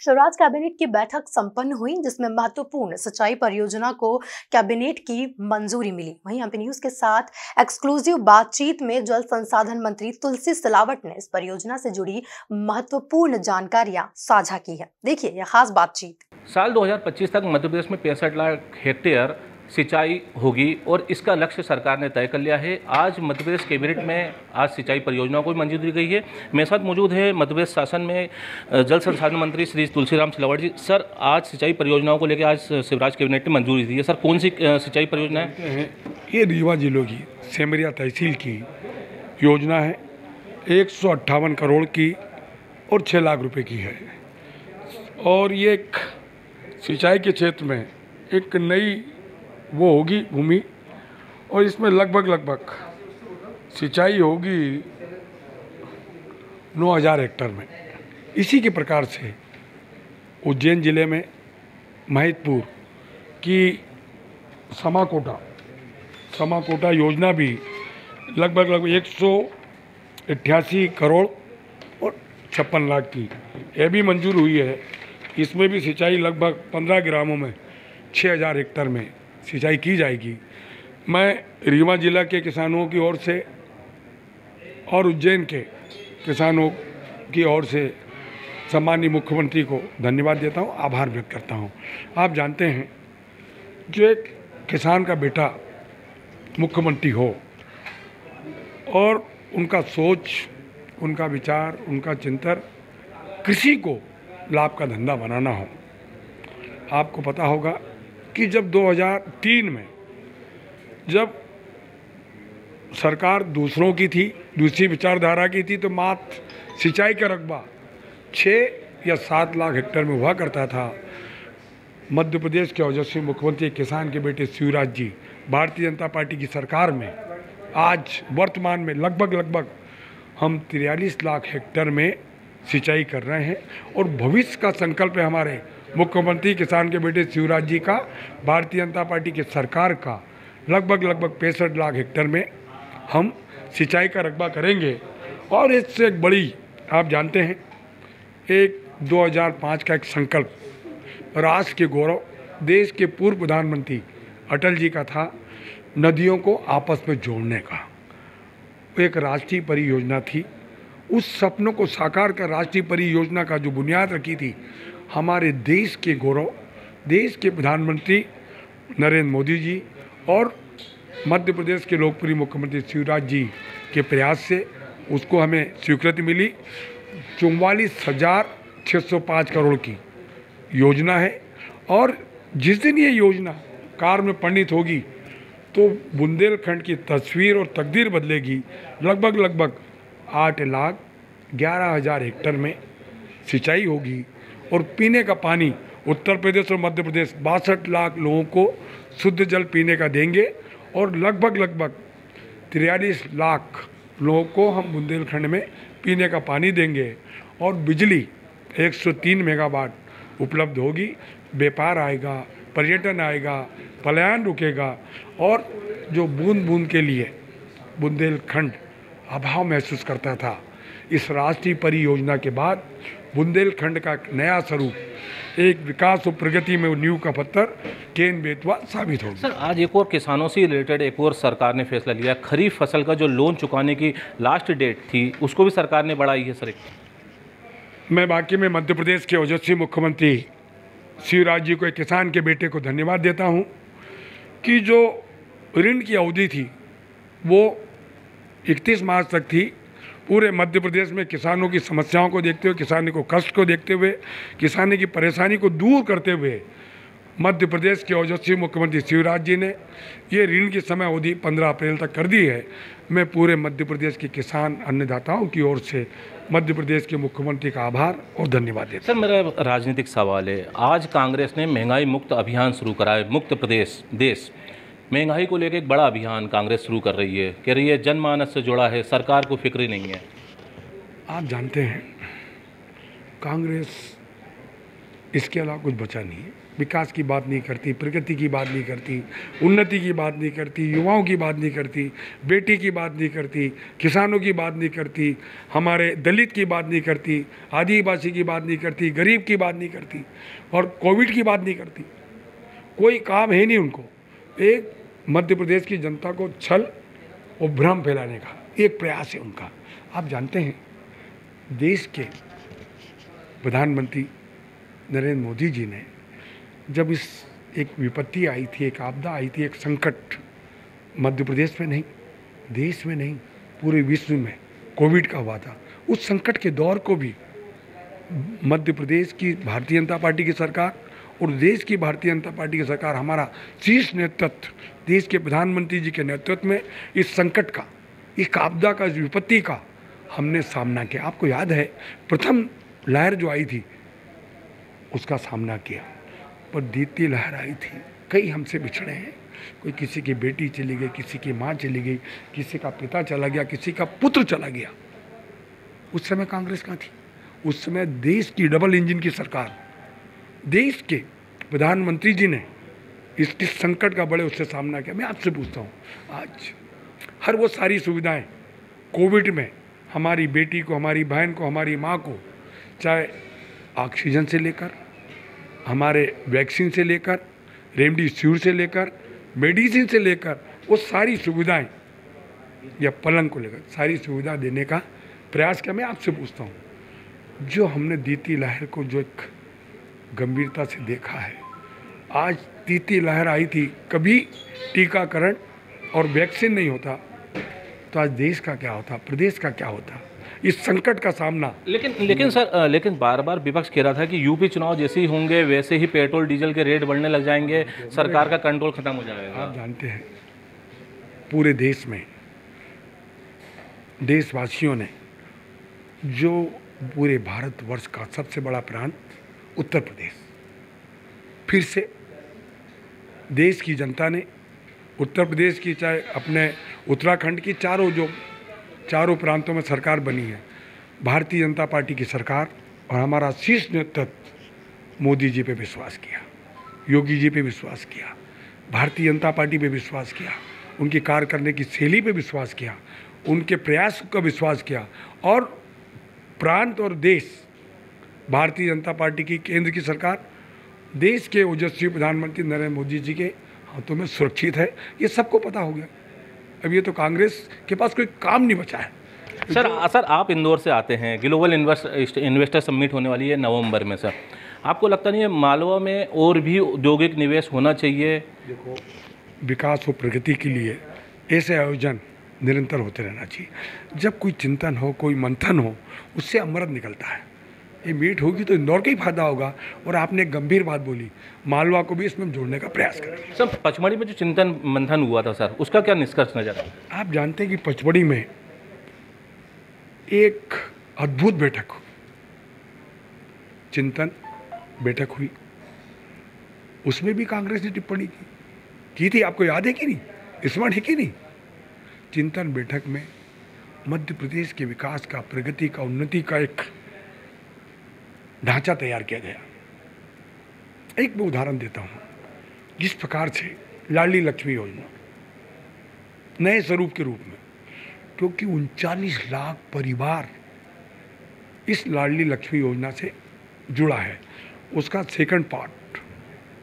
Shivraj cabinet की बैठक संपन्न हुई, जिसमें महत्वपूर्ण सिंचाई परियोजना को कैबिनेट की मंजूरी मिली। वहीं यहाँ पे न्यूज के साथ एक्सक्लूसिव बातचीत में जल संसाधन मंत्री तुलसी सिलावट ने इस परियोजना से जुड़ी महत्वपूर्ण जानकारियां साझा की है। देखिए यह खास बातचीत। साल 2025 तक मध्य प्रदेश में 65 लाख हेक्टेयर सिंचाई होगी और इसका लक्ष्य सरकार ने तय कर लिया है। आज मध्य प्रदेश कैबिनेट में आज सिंचाई परियोजनाओं को भी मंजूरी दी गई है। मेरे साथ मौजूद है मध्य प्रदेश शासन में जल संसाधन मंत्री श्री तुलसीराम सिलावट जी। सर, आज सिंचाई परियोजनाओं को लेकर आज शिवराज कैबिनेट ने मंजूरी दी है। सर, कौन सी सिंचाई परियोजना है? ये रीवा जिलों की सेमरिया तहसील की योजना है। 158 करोड़ की और 6 लाख रुपए की है। और ये एक सिंचाई के क्षेत्र में एक नई वो होगी भूमि, और इसमें लगभग सिंचाई होगी 9000 हेक्टेयर में। इसी के प्रकार से उज्जैन जिले में महिदपुर की समाकोटा योजना भी लगभग 188 करोड़ और 56 लाख की यह भी मंजूर हुई है। इसमें भी सिंचाई लगभग 15 ग्रामों में 6000 हेक्टेयर में सिंचाई की जाएगी। मैं रीवा जिला के किसानों की ओर से और उज्जैन के किसानों की ओर से सम्माननीय मुख्यमंत्री को धन्यवाद देता हूं, आभार व्यक्त करता हूं। आप जानते हैं, जो एक किसान का बेटा मुख्यमंत्री हो और उनका सोच, उनका विचार, उनका चिंतन कृषि को लाभ का धंधा बनाना हो। आपको पता होगा कि जब 2003 में जब सरकार दूसरों की थी, दूसरी विचारधारा की थी, तो मात्र सिंचाई का रकबा 6 या 7 लाख हेक्टेयर में हुआ करता था। मध्य प्रदेश के ओजस्वी मुख्यमंत्री किसान के बेटे शिवराज जी भारतीय जनता पार्टी की सरकार में आज वर्तमान में लगभग हम 43 लाख हेक्टेयर में सिंचाई कर रहे हैं। और भविष्य का संकल्प है हमारे मुख्यमंत्री किसान के बेटे शिवराज जी का, भारतीय जनता पार्टी की सरकार का, लगभग 65 लाख हेक्टेयर में हम सिंचाई का रकबा करेंगे। और इससे एक बड़ी, आप जानते हैं, एक 2005 का एक संकल्प राष्ट्र के गौरव देश के पूर्व प्रधानमंत्री अटल जी का था, नदियों को आपस में जोड़ने का। एक राष्ट्रीय परियोजना थी। उस सपनों को साकार कर राष्ट्रीय परियोजना का जो बुनियाद रखी थी हमारे देश के गौरव, देश के प्रधानमंत्री नरेंद्र मोदी जी और मध्य प्रदेश के लोकप्रिय मुख्यमंत्री शिवराज जी के प्रयास से उसको हमें स्वीकृति मिली। 44,605 करोड़ की योजना है। और जिस दिन ये योजना कार्य में परिणित होगी तो बुंदेलखंड की तस्वीर और तकदीर बदलेगी। लगभग 8,11,000 हेक्टेयर में सिंचाई होगी और पीने का पानी उत्तर प्रदेश और मध्य प्रदेश 62 लाख लोगों को शुद्ध जल पीने का देंगे। और लगभग 43 लाख लोगों को हम बुंदेलखंड में पीने का पानी देंगे। और बिजली 103 मेगावाट उपलब्ध होगी। व्यापार आएगा, पर्यटन आएगा, पलायन रुकेगा। और जो बूंद बूंद के लिए बुंदेलखंड अभाव महसूस करता था, इस राष्ट्रीय परियोजना के बाद बुंदेलखंड का एक नया स्वरूप, एक विकास और प्रगति में नींव का पत्थर केन बेतवा साबित होगा। सर, आज एक और किसानों से रिलेटेड एक और सरकार ने फैसला लिया। खरीफ फसल का जो लोन चुकाने की लास्ट डेट थी उसको भी सरकार ने बढ़ाई है। सर, मैं वाकई में मध्य प्रदेश के ओजस्वी मुख्यमंत्री शिवराज जी को, एक किसान के बेटे को धन्यवाद देता हूँ कि जो ऋण की अवधि थी वो 31 मार्च तक थी। पूरे मध्य प्रदेश में किसानों की समस्याओं को देखते हुए, किसानी को कष्ट को देखते हुए, किसानी की परेशानी को दूर करते हुए मध्य प्रदेश के ओजस्वी मुख्यमंत्री शिवराज जी ने ये ऋण की समय अवधि 15 अप्रैल तक कर दी है। मैं पूरे मध्य प्रदेश के किसान अन्नदाताओं की ओर से मध्य प्रदेश के मुख्यमंत्री का आभार और धन्यवाद देता हूं। सर, मेरा राजनीतिक सवाल है, आज कांग्रेस ने महंगाई मुक्त अभियान शुरू करा है। मुक्त प्रदेश देश महंगाई को लेकर एक बड़ा अभियान कांग्रेस शुरू कर रही है, कह रही है जनमानस से जुड़ा है, सरकार को फिक्र नहीं है। आप जानते हैं, कांग्रेस इसके अलावा कुछ बचा नहीं है। विकास की बात नहीं करती, प्रगति की बात नहीं करती, उन्नति की बात नहीं करती, युवाओं की बात नहीं करती, बेटी की बात नहीं करती, किसानों की बात नहीं करती, हमारे दलित की बात नहीं करती, आदिवासी की बात नहीं करती, गरीब की बात नहीं करती और कोविड की बात नहीं करती। कोई काम है नहीं उनको। एक मध्य प्रदेश की जनता को छल और भ्रम फैलाने का एक प्रयास है उनका। आप जानते हैं देश के प्रधानमंत्री नरेंद्र मोदी जी ने जब इस एक विपत्ति आई थी, एक आपदा आई थी, एक संकट मध्य प्रदेश में नहीं, देश में नहीं, पूरे विश्व में कोविड का हुआ था, उस संकट के दौर को भी मध्य प्रदेश की भारतीय जनता पार्टी की सरकार और देश की भारतीय जनता पार्टी की सरकार, हमारा शीर्ष नेतृत्व देश के प्रधानमंत्री जी के नेतृत्व में इस संकट का, इस आपदा का, इस विपत्ति का हमने सामना किया। आपको याद है प्रथम लहर जो आई थी उसका सामना किया, पर द्वितीय लहर आई थी। कई हमसे बिछड़े हैं, कोई किसी की बेटी चली गई, किसी की माँ चली गई, किसी का पिता चला गया, किसी का पुत्र चला गया। उस समय कांग्रेस कहाँ थी? उस समय देश की डबल इंजन की सरकार, देश के प्रधानमंत्री जी ने इस संकट का बड़े उससे सामना किया। मैं आपसे पूछता हूँ, आज हर वो सारी सुविधाएं कोविड में हमारी बेटी को, हमारी बहन को, हमारी माँ को, चाहे ऑक्सीजन से लेकर, हमारे वैक्सीन से लेकर, रेमडेसिविर से लेकर, मेडिसिन से लेकर, वो सारी सुविधाएं या पलंग को लेकर सारी सुविधा देने का प्रयास किया। मैं आपसे पूछता हूँ, जो हमने द्वितीय लहर को जो एक गंभीरता से देखा है, आज द्वितीय लहर आई थी, कभी टीकाकरण और वैक्सीन नहीं होता तो आज देश का क्या होता, प्रदेश का क्या होता, इस संकट का सामना। लेकिन बार बार विपक्ष कह रहा था कि यूपी चुनाव जैसे ही होंगे वैसे ही पेट्रोल डीजल के रेट बढ़ने लग जाएंगे, सरकार का कंट्रोल खत्म हो जाएगा। आप जानते हैं पूरे देश में देशवासियों ने, जो पूरे भारतवर्ष का सबसे बड़ा प्रांत उत्तर प्रदेश, फिर से देश की जनता ने उत्तर प्रदेश की, चाहे अपने उत्तराखंड की, चारों प्रांतों में सरकार बनी है भारतीय जनता पार्टी की सरकार, और हमारा शीर्ष नेतृत्व मोदी जी पे विश्वास किया, योगी जी पे विश्वास किया, भारतीय जनता पार्टी पे विश्वास किया, उनकी कार्य करने की शैली पे विश्वास किया, उनके प्रयास का विश्वास किया, और प्रांत और देश भारतीय जनता पार्टी की केंद्र की सरकार देश के ओजस्वी प्रधानमंत्री नरेंद्र मोदी जी के हाथों में सुरक्षित है। ये सबको पता हो गया। अब ये तो कांग्रेस के पास कोई काम नहीं बचा है। सर आप इंदौर से आते हैं, ग्लोबल इन्वेस्टर समिट होने वाली है नवंबर में। सर आपको लगता नहीं है मालवा में और भी औद्योगिक निवेश होना चाहिए? देखो, विकास और प्रगति के लिए ऐसे आयोजन निरंतर होते रहना चाहिए। जब कोई चिंतन हो, कोई मंथन हो, उससे अमृत निकलता है। ये मीट होगी तो इंदौर का ही फायदा होगा। और आपने एक गंभीर बात बोली, मालवा को भी इसमें जोड़ने का प्रयास करें। सर पचमढ़ी में जो चिंतन मंथन हुआ था सर, उसका क्या निष्कर्ष नजर आया? आप जानते हैं कि पचमढ़ी में एक अद्भुत बैठक हुई, चिंतन बैठक हुई, उसमें भी कांग्रेस ने टिप्पणी की थी। आपको याद है कि नहीं? स्मरण है कि नहीं? चिंतन बैठक में मध्य प्रदेश के विकास का, प्रगति का, उन्नति का एक ढांचा तैयार किया गया। एक मैं उदाहरण देता हूं, जिस प्रकार से लाडली लक्ष्मी योजना नए स्वरूप के रूप में, क्योंकि 39 लाख परिवार इस लाडली लक्ष्मी योजना से जुड़ा है, उसका सेकंड पार्ट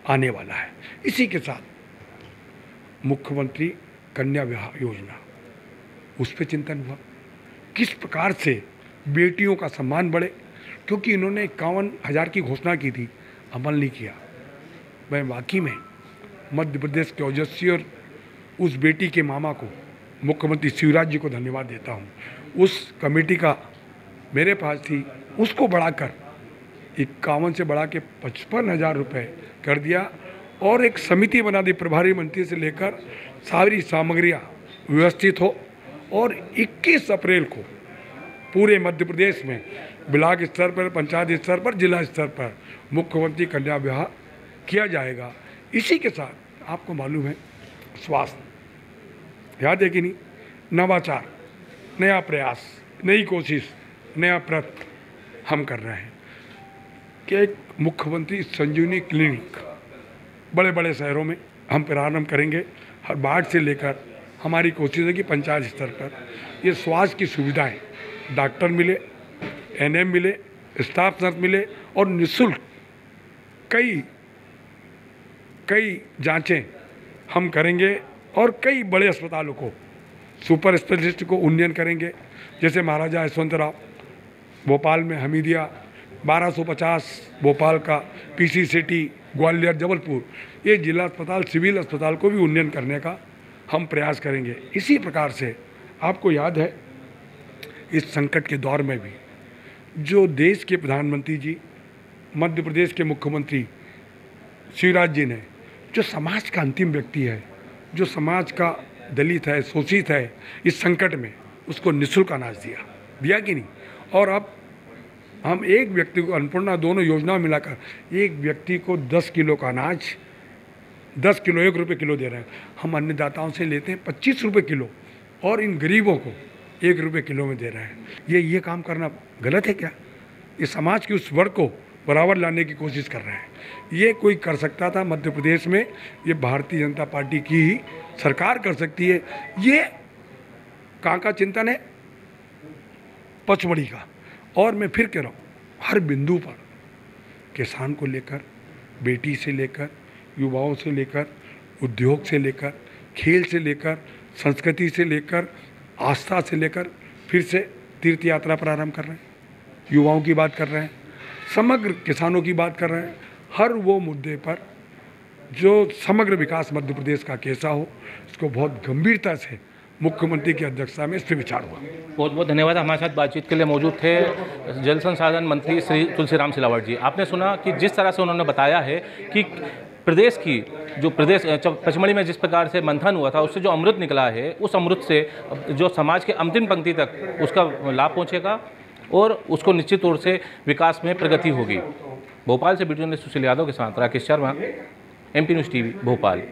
आने वाला है। इसी के साथ मुख्यमंत्री कन्या विवाह योजना, उस पर चिंतन हुआ, किस प्रकार से बेटियों का सम्मान बढ़े, क्योंकि इन्होंने 51,000 की घोषणा की थी, अमल नहीं किया। मैं वाकई में मध्य प्रदेश के ओजस्वी और उस बेटी के मामा को, मुख्यमंत्री शिवराज जी को धन्यवाद देता हूँ। उस कमेटी का मेरे पास थी, उसको बढ़ाकर 51 से बढ़ा के 55,000 रुपये कर दिया, और एक समिति बना दी, प्रभारी मंत्री से लेकर सारी सामग्रियाँ व्यवस्थित हो, और 21 अप्रैल को पूरे मध्य प्रदेश में ब्लॉक स्तर पर, पंचायत स्तर पर, जिला स्तर पर मुख्यमंत्री कन्या विवाह किया जाएगा। इसी के साथ आपको मालूम है स्वास्थ्य, याद है कि नहीं, नवाचार, नया प्रयास, नई कोशिश, नया प्रयत्न हम कर रहे हैं। कि एक मुख्यमंत्री संजीवनी क्लिनिक बड़े बड़े शहरों में हम प्रारंभ करेंगे। हर वार्ड से लेकर हमारी कोशिश है कि पंचायत स्तर पर ये स्वास्थ्य की सुविधाएं, डॉक्टर मिले, एनएम मिले, स्टाफ नर्स मिले और निःशुल्क कई जांचें हम करेंगे और कई बड़े अस्पतालों को सुपर स्पेशलिस्ट को उन्नयन करेंगे। जैसे महाराजा यशवंतराव भोपाल में, हमीदिया 1250 भोपाल का, पीसी सिटी ग्वालियर जबलपुर, ये जिला अस्पताल सिविल अस्पताल को भी उन्नयन करने का हम प्रयास करेंगे। इसी प्रकार से आपको याद है इस संकट के दौर में भी जो देश के प्रधानमंत्री जी, मध्य प्रदेश के मुख्यमंत्री शिवराज जी ने, जो समाज का अंतिम व्यक्ति है, जो समाज का दलित है, शोषित है, इस संकट में उसको निःशुल्क अनाज दिया कि नहीं। और अब हम एक व्यक्ति को, अन्नपूर्णा दोनों योजनाओं मिलाकर एक व्यक्ति को 10 किलो का अनाज, 10 किलो 1 रुपये किलो दे रहे हैं। हम अन्नदाताओं से लेते हैं 25 रुपये किलो और इन गरीबों को 1 रुपये किलो में दे रहे हैं। ये काम करना गलत है क्या? ये समाज के उस वर्ग को बराबर लाने की कोशिश कर रहे हैं। ये कोई कर सकता था मध्य प्रदेश में, ये भारतीय जनता पार्टी की ही सरकार कर सकती है। ये कहाँ का चिंतन है? पचमढ़ी का। और मैं फिर कह रहा हूँ, हर बिंदु पर किसान को लेकर, बेटी से लेकर, युवाओं से लेकर, उद्योग से लेकर, खेल से लेकर, संस्कृति से लेकर, आस्था से लेकर फिर से तीर्थ यात्रा प्रारंभ कर रहे हैं, युवाओं की बात कर रहे हैं, समग्र किसानों की बात कर रहे हैं। हर वो मुद्दे पर जो समग्र विकास मध्य प्रदेश का कैसा हो, इसको बहुत गंभीरता से मुख्यमंत्री की अध्यक्षता में इस पर विचार हुआ। बहुत बहुत धन्यवाद। हमारे साथ बातचीत के लिए मौजूद थे जल संसाधन मंत्री श्री तुलसीराम सिलावट जी। आपने सुना कि जिस तरह से उन्होंने बताया है कि प्रदेश की जो पचमढ़ी में जिस प्रकार से मंथन हुआ था, उससे जो अमृत निकला है, उस अमृत से जो समाज के अंतिम पंक्ति तक उसका लाभ पहुँचेगा और उसको निश्चित तौर से विकास में प्रगति होगी। भोपाल से वीडियो जर्नलिस्ट सुशील यादव के साथ Rakesh Sharma, MP news TV Bhopal.